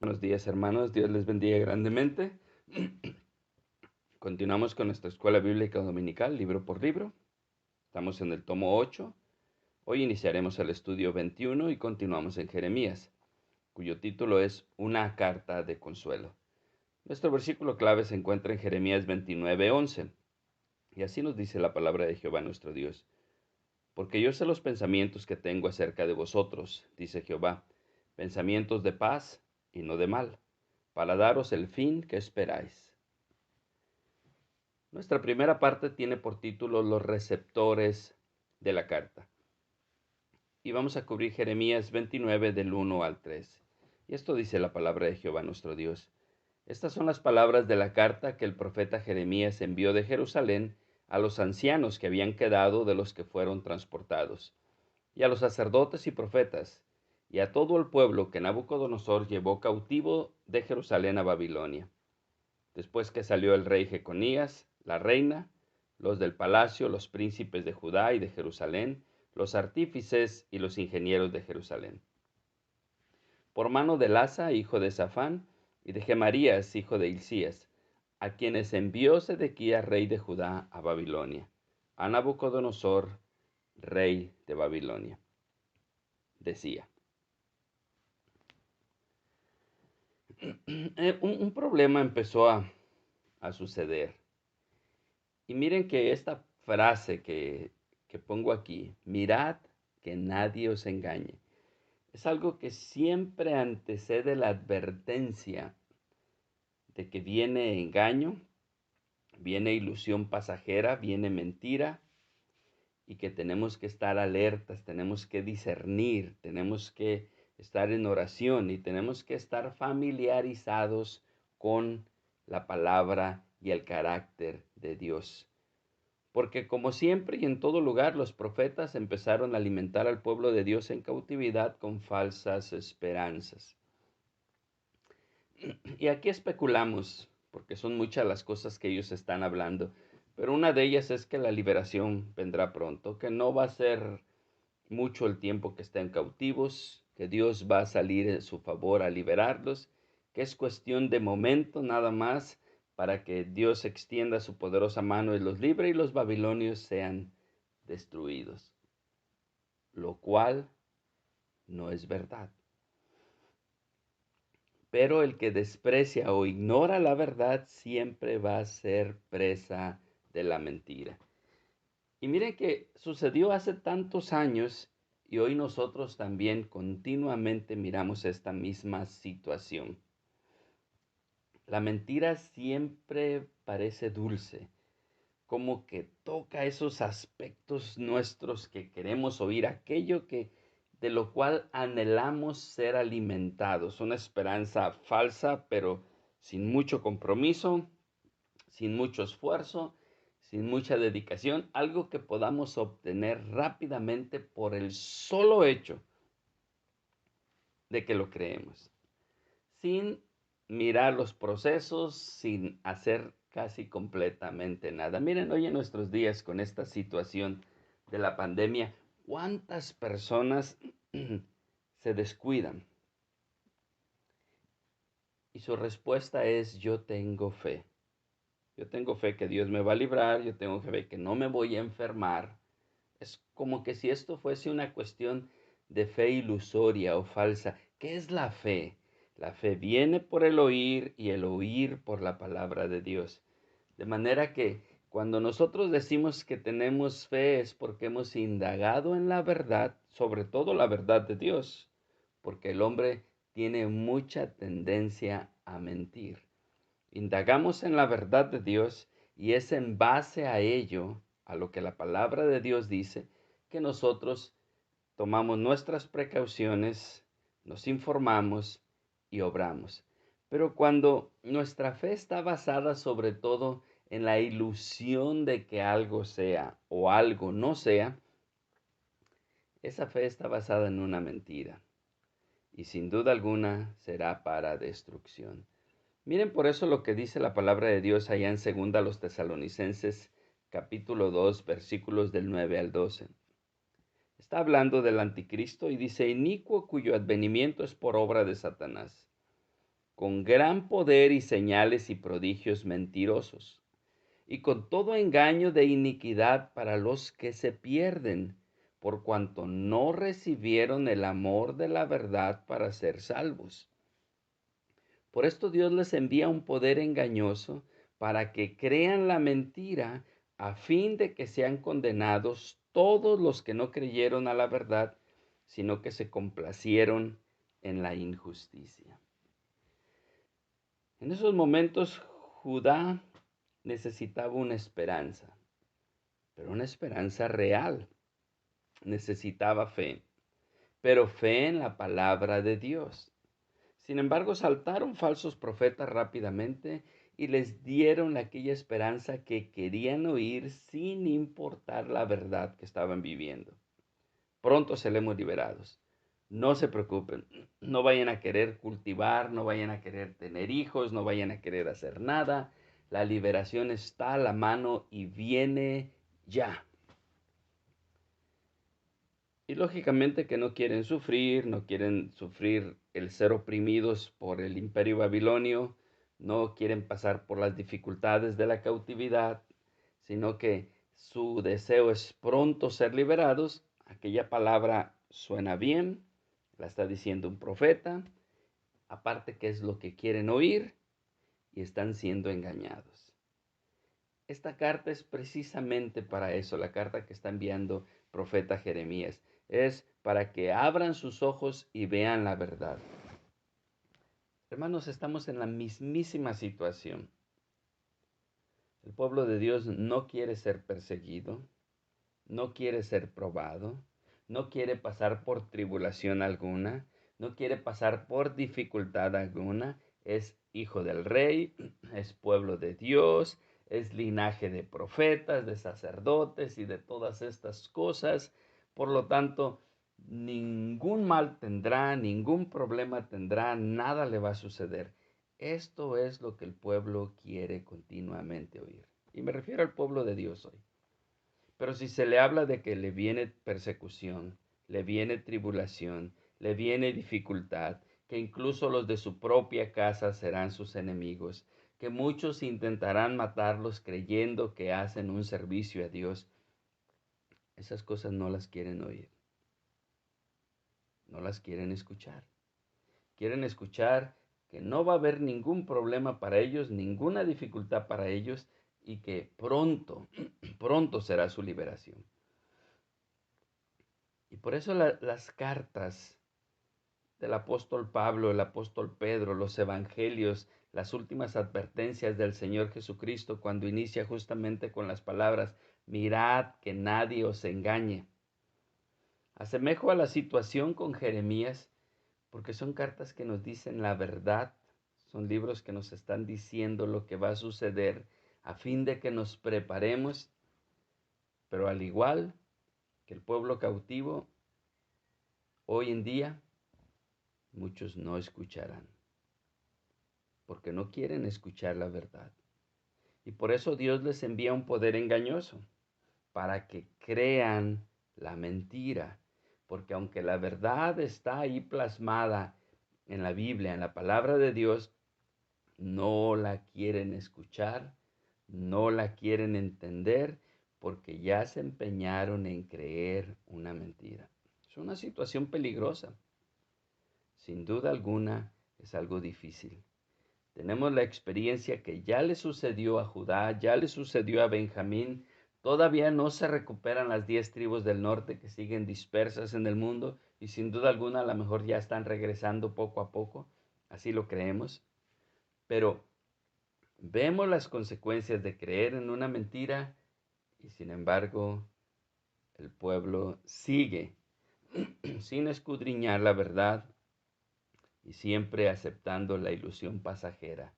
Buenos días, hermanos. Dios les bendiga grandemente. Continuamos con nuestra escuela bíblica dominical, libro por libro. Estamos en el tomo 8. Hoy iniciaremos el estudio 21 y continuamos en Jeremías, cuyo título es Una carta de consuelo. Nuestro versículo clave se encuentra en Jeremías 29:11. Y así nos dice la palabra de Jehová nuestro Dios. Porque yo sé los pensamientos que tengo acerca de vosotros, dice Jehová, pensamientos de paz y no de mal, para daros el fin que esperáis. Nuestra primera parte tiene por título Los receptores de la carta. Y vamos a cubrir Jeremías 29 del 1 al 3. Y esto dice la palabra de Jehová nuestro Dios. Estas son las palabras de la carta que el profeta Jeremías envió de Jerusalén a los ancianos que habían quedado de los que fueron transportados, y a los sacerdotes y profetas, y a todo el pueblo que Nabucodonosor llevó cautivo de Jerusalén a Babilonia. Después que salió el rey Jeconías, la reina, los del palacio, los príncipes de Judá y de Jerusalén, los artífices y los ingenieros de Jerusalén. Por mano de Lasa, hijo de Safán, y de Gemarías, hijo de Hilcías, a quienes envió Sedequías, rey de Judá, a Babilonia, a Nabucodonosor, rey de Babilonia. Decía, un problema empezó a suceder. Y miren que esta frase que pongo aquí, mirad que nadie os engañe, es algo que siempre antecede la advertencia de que viene engaño, viene ilusión pasajera, viene mentira y que tenemos que estar alertas, tenemos que discernir, tenemos que estar en oración y tenemos que estar familiarizados con la palabra y el carácter de Dios. Porque como siempre y en todo lugar, los profetas empezaron a alimentar al pueblo de Dios en cautividad con falsas esperanzas. Y aquí especulamos, porque son muchas las cosas que ellos están hablando, pero una de ellas es que la liberación vendrá pronto, que no va a ser mucho el tiempo que estén cautivos, que Dios va a salir en su favor a liberarlos, que es cuestión de momento nada más para que Dios extienda su poderosa mano y los libre y los babilonios sean destruidos, lo cual no es verdad. Pero el que desprecia o ignora la verdad siempre va a ser presa de la mentira. Y miren que sucedió hace tantos años y hoy nosotros también continuamente miramos esta misma situación. La mentira siempre parece dulce, como que toca esos aspectos nuestros que queremos oír, aquello que de lo cual anhelamos ser alimentados, una esperanza falsa, pero sin mucho compromiso, sin mucho esfuerzo, sin mucha dedicación, algo que podamos obtener rápidamente por el solo hecho de que lo creemos, sin mirar los procesos, sin hacer casi completamente nada. Miren, hoy en nuestros días con esta situación de la pandemia, ¿cuántas personas se descuidan? Y su respuesta es, yo tengo fe. Yo tengo fe que Dios me va a librar, yo tengo fe que no me voy a enfermar. Es como que si esto fuese una cuestión de fe ilusoria o falsa. ¿Qué es la fe? La fe viene por el oír y el oír por la palabra de Dios. De manera que cuando nosotros decimos que tenemos fe es porque hemos indagado en la verdad, sobre todo la verdad de Dios, porque el hombre tiene mucha tendencia a mentir. Indagamos en la verdad de Dios y es en base a ello, a lo que la palabra de Dios dice, que nosotros tomamos nuestras precauciones, nos informamos y obramos. Pero cuando nuestra fe está basada sobre todo en la ilusión de que algo sea o algo no sea, esa fe está basada en una mentira y sin duda alguna será para destrucción. Miren por eso lo que dice la palabra de Dios allá en segunda a los Tesalonicenses capítulo 2 versículos del 9 al 12. Está hablando del anticristo y dice, inicuo cuyo advenimiento es por obra de Satanás, con gran poder y señales y prodigios mentirosos, y con todo engaño de iniquidad para los que se pierden, por cuanto no recibieron el amor de la verdad para ser salvos. Por esto Dios les envía un poder engañoso para que crean la mentira, a fin de que sean condenados todos los que no creyeron a la verdad, sino que se complacieron en la injusticia. En esos momentos Judá necesitaba una esperanza, pero una esperanza real. Necesitaba fe, pero fe en la palabra de Dios. Sin embargo, saltaron falsos profetas rápidamente y les dieron aquella esperanza que querían oír sin importar la verdad que estaban viviendo. Pronto seremos liberados. No se preocupen, no vayan a querer cultivar, no vayan a querer tener hijos, no vayan a querer hacer nada. La liberación está a la mano y viene ya. Y lógicamente que no quieren sufrir el ser oprimidos por el imperio babilonio, no quieren pasar por las dificultades de la cautividad, sino que su deseo es pronto ser liberados. Aquella palabra suena bien, la está diciendo un profeta, aparte que es lo que quieren oír y están siendo engañados. Esta carta es precisamente para eso, la carta que está enviando profeta Jeremías. Es para que abran sus ojos y vean la verdad. Hermanos, estamos en la mismísima situación. El pueblo de Dios no quiere ser perseguido, no quiere ser probado, no quiere pasar por tribulación alguna, no quiere pasar por dificultad alguna. Es hijo del rey, es pueblo de Dios, es linaje de profetas, de sacerdotes y de todas estas cosas. Por lo tanto, ningún mal tendrá, ningún problema tendrá, nada le va a suceder. Esto es lo que el pueblo quiere continuamente oír. Y me refiero al pueblo de Dios hoy. Pero si se le habla de que le viene persecución, le viene tribulación, le viene dificultad, que incluso los de su propia casa serán sus enemigos, que muchos intentarán matarlos creyendo que hacen un servicio a Dios, esas cosas no las quieren oír, no las quieren escuchar. Quieren escuchar que no va a haber ningún problema para ellos, ninguna dificultad para ellos y que pronto, pronto será su liberación. Y por eso las cartas del apóstol Pablo, el apóstol Pedro, los evangelios, las últimas advertencias del Señor Jesucristo, cuando inicia justamente con las palabras, mirad que nadie os engañe. Asemejo a la situación con Jeremías, porque son cartas que nos dicen la verdad, son libros que nos están diciendo lo que va a suceder a fin de que nos preparemos, pero al igual que el pueblo cautivo, hoy en día muchos no escucharán, porque no quieren escuchar la verdad. Y por eso Dios les envía un poder engañoso, para que crean la mentira, porque aunque la verdad está ahí plasmada en la Biblia, en la palabra de Dios, no la quieren escuchar, no la quieren entender, porque ya se empeñaron en creer una mentira. Es una situación peligrosa. Sin duda alguna es algo difícil. Tenemos la experiencia que ya le sucedió a Judá, ya le sucedió a Benjamín. Todavía no se recuperan las 10 tribus del norte que siguen dispersas en el mundo y sin duda alguna a lo mejor ya están regresando poco a poco. Así lo creemos. Pero vemos las consecuencias de creer en una mentira y sin embargo el pueblo sigue sin escudriñar la verdad y siempre aceptando la ilusión pasajera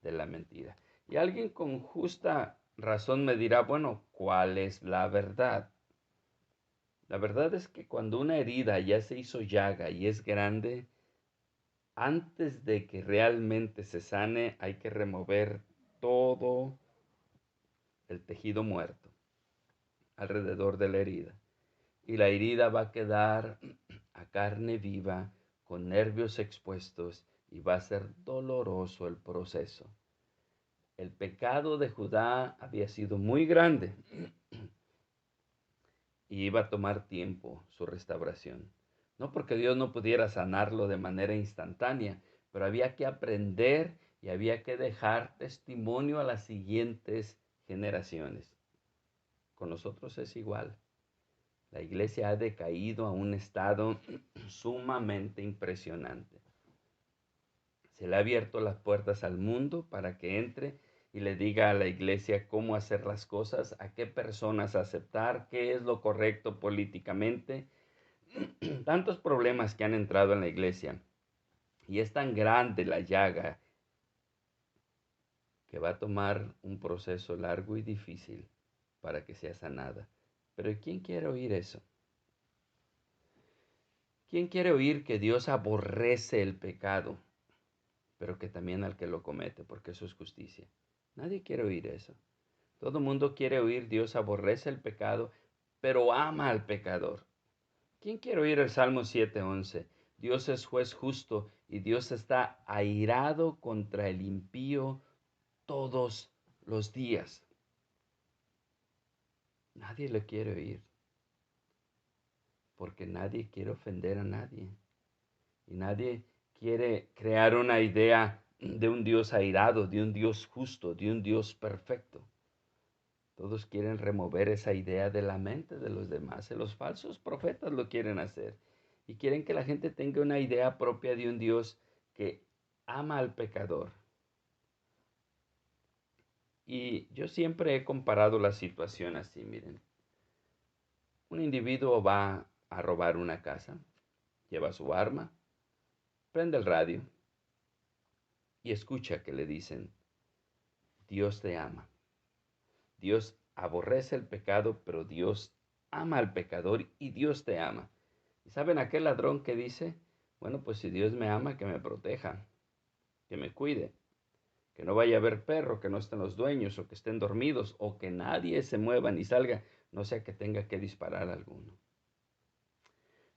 de la mentira. Y alguien con justa razón me dirá, bueno, ¿cuál es la verdad? La verdad es que cuando una herida ya se hizo llaga y es grande, antes de que realmente se sane, hay que remover todo el tejido muerto alrededor de la herida. Y la herida va a quedar a carne viva, con nervios expuestos, y va a ser doloroso el proceso. El pecado de Judá había sido muy grande y iba a tomar tiempo su restauración. No porque Dios no pudiera sanarlo de manera instantánea, pero había que aprender y había que dejar testimonio a las siguientes generaciones. Con nosotros es igual. La iglesia ha decaído a un estado sumamente impresionante. Se le ha abierto las puertas al mundo para que entre y le diga a la iglesia cómo hacer las cosas, a qué personas aceptar, qué es lo correcto políticamente. Tantos problemas que han entrado en la iglesia y es tan grande la llaga que va a tomar un proceso largo y difícil para que sea sanada. Pero ¿quién quiere oír eso? ¿Quién quiere oír que Dios aborrece el pecado, pero que también al que lo comete, porque eso es justicia? Nadie quiere oír eso. Todo el mundo quiere oír Dios aborrece el pecado, pero ama al pecador. ¿Quién quiere oír el Salmo 7:11? Dios es juez justo y Dios está airado contra el impío todos los días. Nadie lo quiere oír, porque nadie quiere ofender a nadie. Y nadie quiere crear una idea de un Dios airado, de un Dios justo, de un Dios perfecto. Todos quieren remover esa idea de la mente de los demás. Los falsos profetas lo quieren hacer. Y quieren que la gente tenga una idea propia de un Dios que ama al pecador. Y yo siempre he comparado la situación así, miren. Un individuo va a robar una casa, lleva su arma, prende el radio y escucha que le dicen, Dios te ama. Dios aborrece el pecado, pero Dios ama al pecador y Dios te ama. ¿Y saben aquel ladrón que dice, bueno, pues si Dios me ama, que me proteja, que me cuide, que no vaya a haber perro, que no estén los dueños o que estén dormidos o que nadie se mueva ni salga, no sea que tenga que disparar a alguno?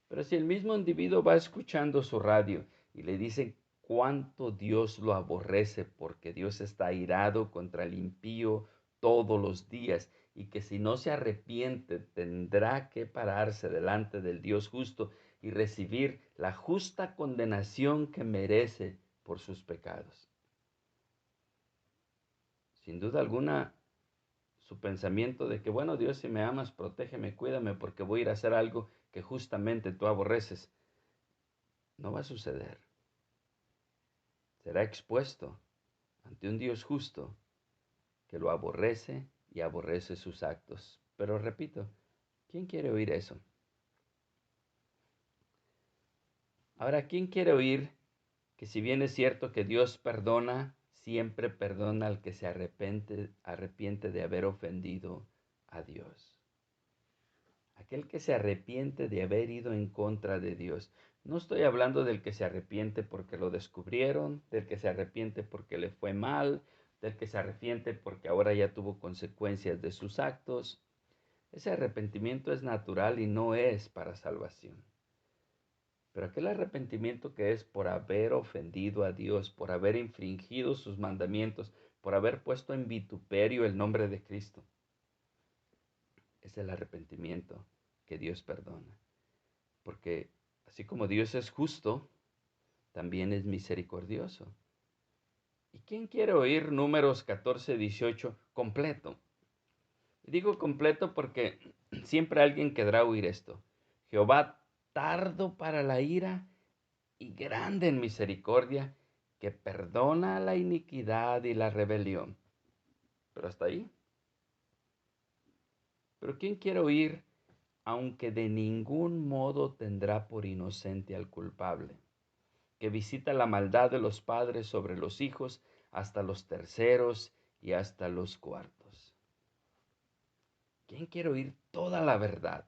Pero si el mismo individuo va escuchando su radio y le dicen cuánto Dios lo aborrece porque Dios está airado contra el impío todos los días y que si no se arrepiente tendrá que pararse delante del Dios justo y recibir la justa condenación que merece por sus pecados. Sin duda alguna, su pensamiento de que, bueno, Dios, si me amas, protégeme, cuídame porque voy a ir a hacer algo que justamente tú aborreces, no va a suceder. Será expuesto ante un Dios justo que lo aborrece y aborrece sus actos. Pero repito, ¿quién quiere oír eso? Ahora, ¿quién quiere oír que si bien es cierto que Dios perdona, siempre perdona al que se arrepiente de haber ofendido a Dios? Aquel que se arrepiente de haber ido en contra de Dios. No estoy hablando del que se arrepiente porque lo descubrieron, del que se arrepiente porque le fue mal, del que se arrepiente porque ahora ya tuvo consecuencias de sus actos. Ese arrepentimiento es natural y no es para salvación. Pero aquel arrepentimiento que es por haber ofendido a Dios, por haber infringido sus mandamientos, por haber puesto en vituperio el nombre de Cristo, es el arrepentimiento que Dios perdona. Porque así como Dios es justo, también es misericordioso. ¿Y quién quiere oír Números 14:18 completo? Y digo completo porque siempre alguien querrá oír esto. Jehová tardo para la ira y grande en misericordia, que perdona la iniquidad y la rebelión. Pero hasta ahí. Pero ¿quién quiere oír, aunque de ningún modo tendrá por inocente al culpable, que visita la maldad de los padres sobre los hijos hasta los terceros y hasta los cuartos? ¿Quién quiere oír toda la verdad?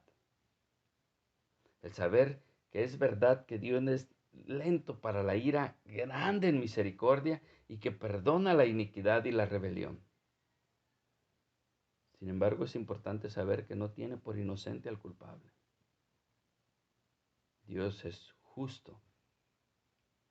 El saber que es verdad que Dios es lento para la ira, grande en misericordia y que perdona la iniquidad y la rebelión. Sin embargo, es importante saber que no tiene por inocente al culpable. Dios es justo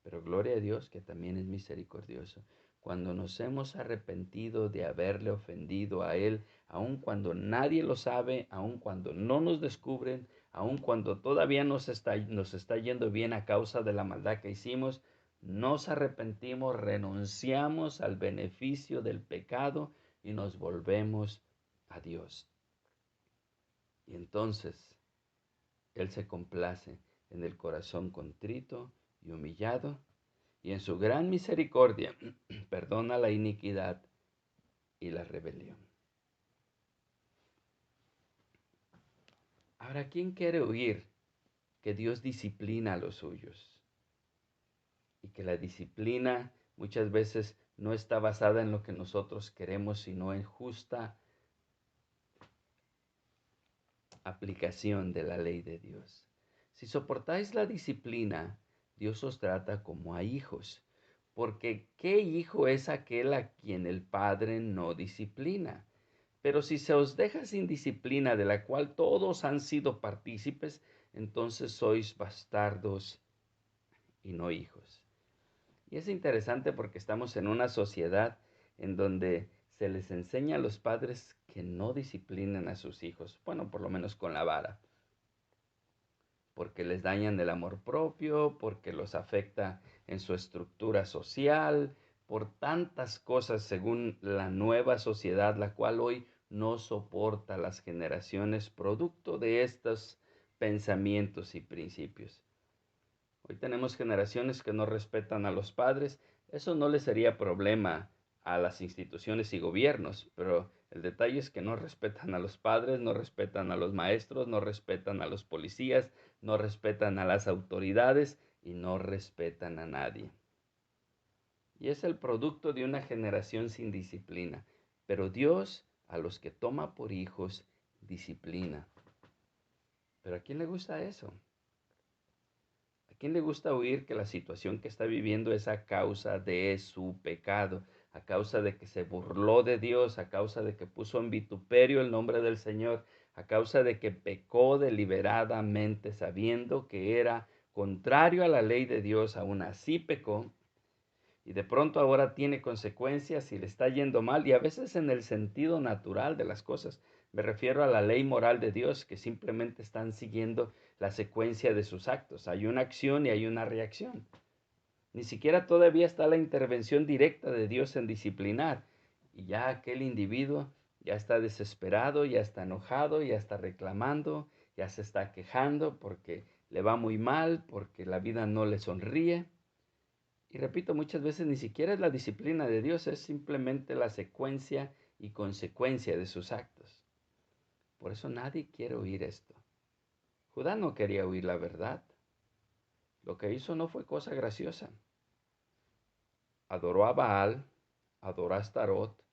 Pero gloria a Dios que también es misericordioso. Cuando nos hemos arrepentido de haberle ofendido a Él, aun cuando nadie lo sabe, aun cuando no nos descubren, aun cuando todavía nos está yendo bien a causa de la maldad que hicimos, nos arrepentimos, renunciamos al beneficio del pecado y nos volvemos a Dios. Y entonces Él se complace en el corazón contrito y humillado, y en su gran misericordia perdona la iniquidad y la rebelión. Ahora, ¿quién quiere oír que Dios disciplina a los suyos? Y que la disciplina muchas veces no está basada en lo que nosotros queremos, sino en justa aplicación de la ley de Dios. Si soportáis la disciplina, Dios os trata como a hijos, porque ¿qué hijo es aquel a quien el Padre no disciplina? Pero si se os deja sin disciplina, de la cual todos han sido partícipes, entonces sois bastardos y no hijos. Y es interesante porque estamos en una sociedad en donde se les enseña a los padres que no disciplinen a sus hijos, bueno, por lo menos con la vara, porque les dañan el amor propio, porque los afecta en su estructura social, por tantas cosas según la nueva sociedad, la cual hoy no soporta las generaciones producto de estos pensamientos y principios. Hoy tenemos generaciones que no respetan a los padres. Eso no le sería problema a las instituciones y gobiernos, pero el detalle es que no respetan a los padres, no respetan a los maestros, no respetan a los policías, no respetan a las autoridades y no respetan a nadie. Y es el producto de una generación sin disciplina. Pero Dios, a los que toma por hijos, disciplina. ¿Pero a quién le gusta eso? ¿A quién le gusta oír que la situación que está viviendo es a causa de su pecado, a causa de que se burló de Dios, a causa de que puso en vituperio el nombre del Señor, a causa de que pecó deliberadamente sabiendo que era contrario a la ley de Dios, aún así pecó? Y de pronto ahora tiene consecuencias y le está yendo mal, y a veces en el sentido natural de las cosas. Me refiero a la ley moral de Dios, que simplemente están siguiendo la secuencia de sus actos. Hay una acción y hay una reacción. Ni siquiera todavía está la intervención directa de Dios en disciplinar. Y ya aquel individuo ya está desesperado, ya está enojado, ya está reclamando, ya se está quejando porque le va muy mal, porque la vida no le sonríe. Y repito, muchas veces ni siquiera es la disciplina de Dios, es simplemente la secuencia y consecuencia de sus actos. Por eso nadie quiere oír esto. Judá no quería oír la verdad. Lo que hizo no fue cosa graciosa. Adoró a Baal, adoró a Astarot,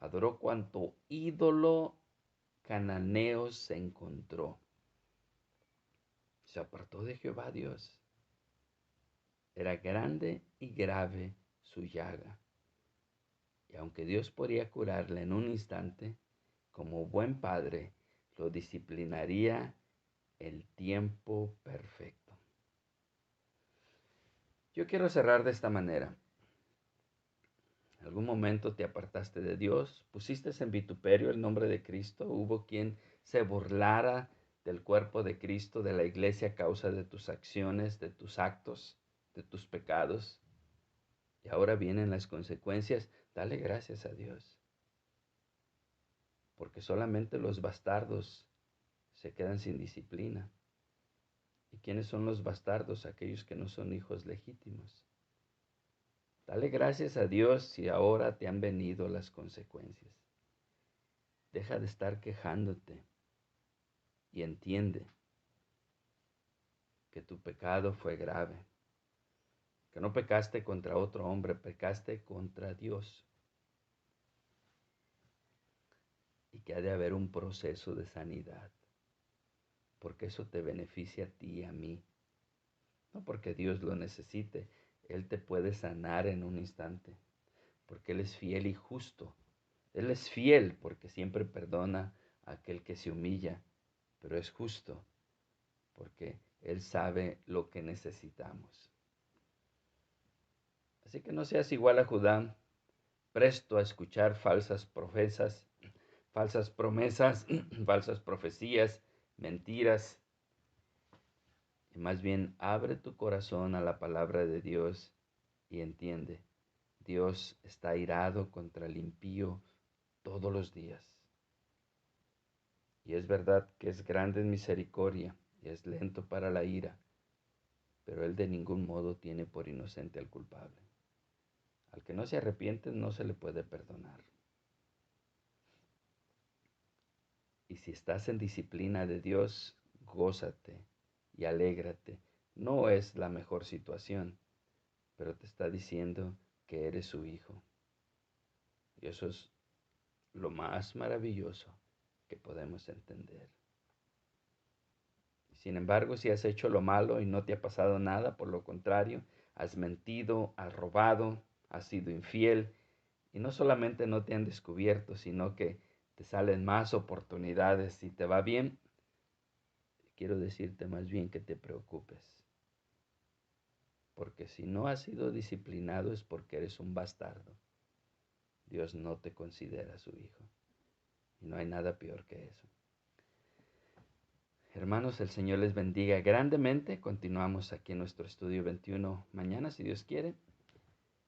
adoró cuanto ídolo cananeo se encontró. Se apartó de Jehová Dios. Era grande y grave su llaga. Y aunque Dios podía curarle en un instante, como buen padre, lo disciplinaría el tiempo perfecto. Yo quiero cerrar de esta manera. En algún momento te apartaste de Dios, pusiste en vituperio el nombre de Cristo, hubo quien se burlara del cuerpo de Cristo, de la iglesia a causa de tus acciones, de tus actos, de tus pecados. Y ahora vienen las consecuencias. Dale gracias a Dios. Porque solamente los bastardos se quedan sin disciplina. ¿Y quiénes son los bastardos? Aquellos que no son hijos legítimos. Dale gracias a Dios si ahora te han venido las consecuencias. Deja de estar quejándote y entiende que tu pecado fue grave, que no pecaste contra otro hombre, pecaste contra Dios, y que ha de haber un proceso de sanidad, porque eso te beneficia a ti y a mí, no porque Dios lo necesite. Él te puede sanar en un instante, porque Él es fiel y justo. Él es fiel porque siempre perdona a aquel que se humilla, pero es justo porque Él sabe lo que necesitamos. Así que no seas igual a Judá, presto a escuchar falsas promesas, falsas profecías, mentiras, y más bien abre tu corazón a la palabra de Dios y entiende, Dios está airado contra el impío todos los días. Y es verdad que es grande en misericordia y es lento para la ira, pero Él de ningún modo tiene por inocente al culpable. Al que no se arrepiente no se le puede perdonar. Y si estás en disciplina de Dios, gózate y alégrate. No es la mejor situación, pero te está diciendo que eres su hijo. Y eso es lo más maravilloso que podemos entender. Sin embargo, si has hecho lo malo y no te ha pasado nada, por lo contrario, has mentido, has robado, has sido infiel, y no solamente no te han descubierto, sino que te salen más oportunidades y te va bien, quiero decirte más bien que te preocupes. Porque si no has sido disciplinado es porque eres un bastardo. Dios no te considera su hijo. Y no hay nada peor que eso. Hermanos, el Señor les bendiga grandemente. Continuamos aquí en nuestro estudio 21 mañana, si Dios quiere.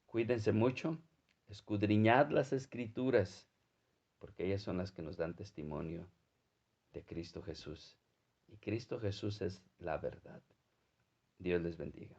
Cuídense mucho. Escudriñad las escrituras, porque ellas son las que nos dan testimonio de Cristo Jesús. Y Cristo Jesús es la verdad. Dios les bendiga.